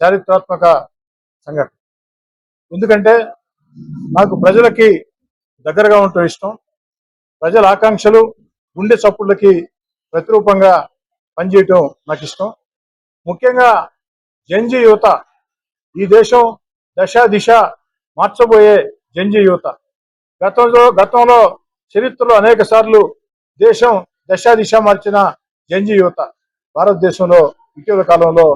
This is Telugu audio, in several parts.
చారిత్రాత్మక సంఘటన. ఎందుకంటే నాకు ప్రజలకి దగ్గరగా ఉండటం ఇష్టం. ప్రజల ఆకాంక్షలు గుండె చప్పుళ్ళకి ప్రతిరూపంగా పనిచేయటం నాకు ఇష్టం. ముఖ్యంగా జంజీ యువత, ఈ దేశం దశ దిశ మార్చబోయే జంజీ యువత. గతంలో చరిత్రలో అనేక సార్లు దేశం దశ దిశ మార్చిన జంజీ యువత భారతదేశంలో ఇటీవల కాలంలో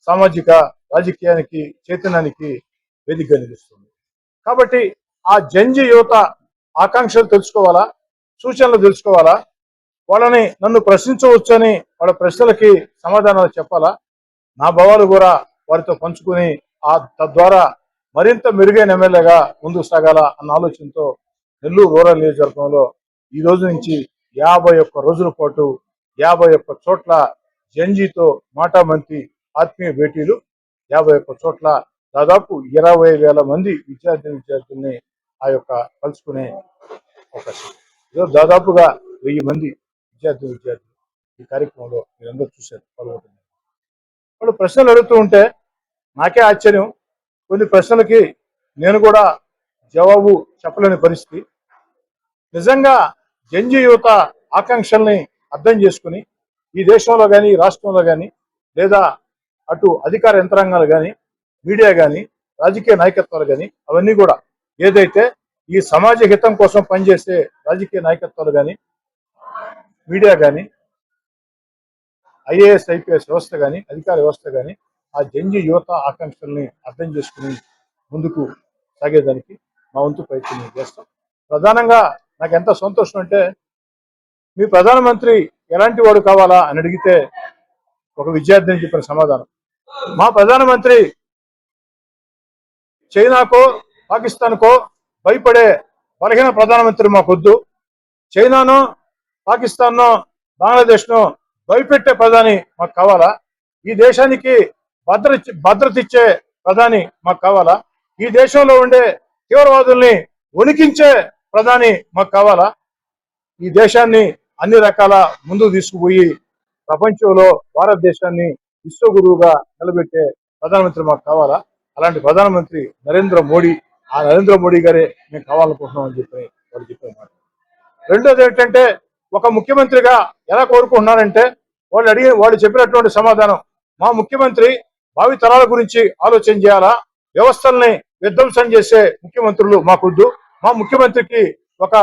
సామాజిక రాజకీయానికి చైతన్యానికి వేదికగా నిలుస్తుంది. కాబట్టి ఆ జంజీ యువత ఆకాంక్షలు తెలుసుకోవాలా, సూచనలు తెలుసుకోవాలా, వాళ్ళని నన్ను ప్రశ్నించవచ్చని వాళ్ళ ప్రశ్నలకి సమాధానాలు చెప్పాలా, నా భావాలు కూడా వారితో పంచుకుని తద్వారా మరింత మెరుగైన ఎమ్మెల్యేగా ముందుకు సాగాల అన్న ఆలోచనతో నెల్లూరు రూరల్ నియోజకవర్గంలో ఈ రోజు నుంచి 51 రోజుల పాటు 51 చోట్ల జంజీతో మాటామంతి ఆత్మీయ భేటీలు, 51 చోట్ల దాదాపు 20,000 మంది విద్యార్థుల్ని ఆ యొక్క కలుసుకునే అవకాశం. ఈరోజు దాదాపుగా 1000 మంది విద్యార్థులు ఈ కార్యక్రమంలో మీరందరూ చూశారు, పాల్గొంటున్నారు. వాళ్ళు ప్రశ్నలు అడుగుతూ ఉంటే నాకే ఆశ్చర్యం. కొన్ని ప్రశ్నలకి నేను కూడా జవాబు చెప్పలేని పరిస్థితి. నిజంగా జంజీ యువత ఆకాంక్షల్ని అర్థం చేసుకుని ఈ దేశంలో కానీ రాష్ట్రంలో కానీ లేదా అటు అధికార యంత్రాంగాలు కానీ మీడియా కానీ రాజకీయ నాయకత్వాలు కానీ అవన్నీ కూడా ఏదైతే ఈ సమాజ హితం కోసం పనిచేసే రాజకీయ నాయకత్వాలు కానీ మీడియా కానీ ఐఏఎస్ ఐపీఎస్ వ్యవస్థ కానీ అధికార వ్యవస్థ కానీ ఆ జంజీ యువత ఆకాంక్షల్ని అర్థం చేసుకుని ముందుకు సాగేదానికి మా వంతు ప్రయత్నం చేస్తాం. ప్రధానంగా నాకు ఎంత సంతోషం అంటే, మీ ప్రధానమంత్రి ఎలాంటి వాడు కావాలా అని అడిగితే ఒక విద్యార్థిని చెప్పిన సమాధానం, మా ప్రధానమంత్రి చైనాకో పాకిస్తాన్కో భయపడే బలహీన ప్రధానమంత్రి మాకొద్దు, చైనానో పాకిస్తాన్నో బంగ్లాదేశ్నో భయపెట్టే ప్రధాని మాకు కావాలా, ఈ దేశానికి భద్రత ఇచ్చే ప్రధాని మాకు కావాలా, ఈ దేశంలో ఉండే తీవ్రవాదుల్ని వణికించే ప్రధాని మాకు కావాలా, ఈ దేశాన్ని అన్ని రకాల ముందుకు తీసుకుపోయి ప్రపంచంలో భారతదేశాన్ని విశ్వగురువుగా నిలబెట్టే ప్రధానమంత్రి మాకు కావాలా, అలాంటి ప్రధానమంత్రి నరేంద్ర మోడీ, ఆ నరేంద్ర మోడీ గారే మేము కావాలనుకుంటున్నాం అని చెప్పి వాళ్ళు చెప్పే మాట. రెండోది ఏంటంటే, ఒక ముఖ్యమంత్రిగా ఎలా కోరుకుంటున్నారంటే, వాళ్ళు చెప్పినటువంటి సమాధానం, మా ముఖ్యమంత్రి భావి తరాల గురించి ఆలోచన చేయాలా, వ్యవస్థల్ని విధ్వంసం చేసే ముఖ్యమంత్రులు మాకొద్దు, మా ముఖ్యమంత్రికి ఒక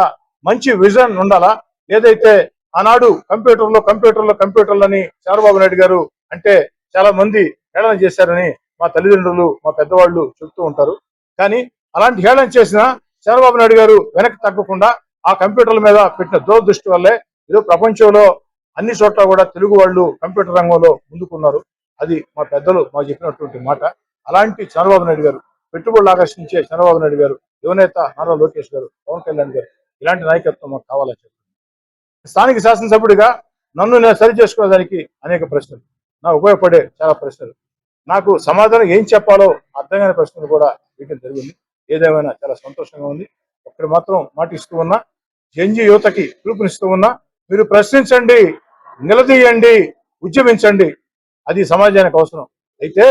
మంచి విజన్ ఉండాలా, ఏదైతే ఆనాడు కంప్యూటర్లని చంద్రబాబు నాయుడు గారు అంటే చాలా మంది హేళన చేశారని మా తల్లిదండ్రులు మా పెద్దవాళ్ళు చెప్తూ ఉంటారు. కానీ అలాంటి హేళన చేసిన చంద్రబాబు నాయుడు గారు వెనక్కి తగ్గకుండా ఆ కంప్యూటర్ల మీద పెట్టిన దూరదృష్టి వల్లే ఈరోజు ప్రపంచంలో అన్ని చోట్ల కూడా తెలుగు వాళ్ళు కంప్యూటర్ రంగంలో ముందుకున్నారు. అది మా పెద్దలు మాకు చెప్పినటువంటి మాట. అలాంటి చంద్రబాబు నాయుడు గారు, పెట్టుబడులు ఆకర్షించే చంద్రబాబు నాయుడు గారు, యువనేత నారా లోకేష్ గారు, పవన్ కళ్యాణ్ గారు, ఇలాంటి నాయకత్వం మాకు కావాలని చెప్పారు. స్థానిక శాసనసభ్యుడిగా నన్ను నేను సరి చేసుకునేదానికి అనేక ప్రశ్నలు, నాకు ఉపయోగపడే చాలా ప్రశ్నలు, నాకు సమాధానం ఏం చెప్పాలో అర్థం కాని ప్రశ్నలు కూడా వీటిని జరిగింది. ఏదేమైనా చాలా సంతోషంగా ఉంది. ఒక్కటి మాత్రం మాట ఇస్తూ ఉన్నా, జంజీ యువతకి పిలుపునిస్తూ ఉన్నా, మీరు ప్రశ్నించండి, నిలదీయండి, ఉద్యమించండి, అది సమాజానికి అవసరం. అయితే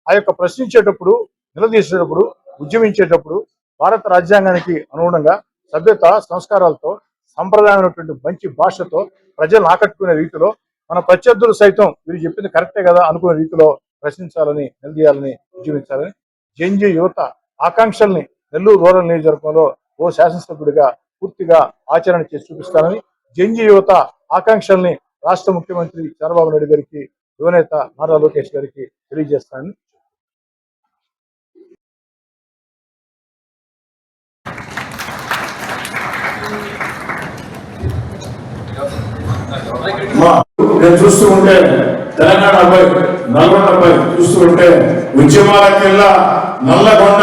ఆ యొక్క ప్రశ్నించేటప్పుడు, నిలదీసేటప్పుడు, ఉద్యమించేటప్పుడు భారత రాజ్యాంగానికి అనుగుణంగా సభ్యత సంస్కారాలతో సంప్రదాయమైనటువంటి మంచి భాషతో ప్రజలను ఆకట్టుకునే రీతిలో మన ప్రత్యర్థులు సైతం వీరు చెప్పింది కరెక్టే కదా అనుకునే రీతిలో ప్రశ్నించాలని, నిలదీయాలని, ఉద్యమించాలని జంజీ యువత ఆకాంక్షల్ని నెల్లూరు రూరల్ నియోజకవర్గంలో ఓ శాసనసభ్యుడిగా పూర్తిగా ఆచరణ చేసి చూపిస్తానని, జంజీ యువత ఆకాంక్షల్ని రాష్ట్ర ముఖ్యమంత్రి చంద్రబాబు నాయుడు గారికి, యువనేత నారా లోకేష్ గారికి తెలియజేస్తానని. నేను చూస్తూ ఉంటే తెలంగాణ అబ్బాయి, నల్గొండ అబ్బాయి చూస్తూ ఉంటే ఉద్యమాలకెల్లా నల్లగొండ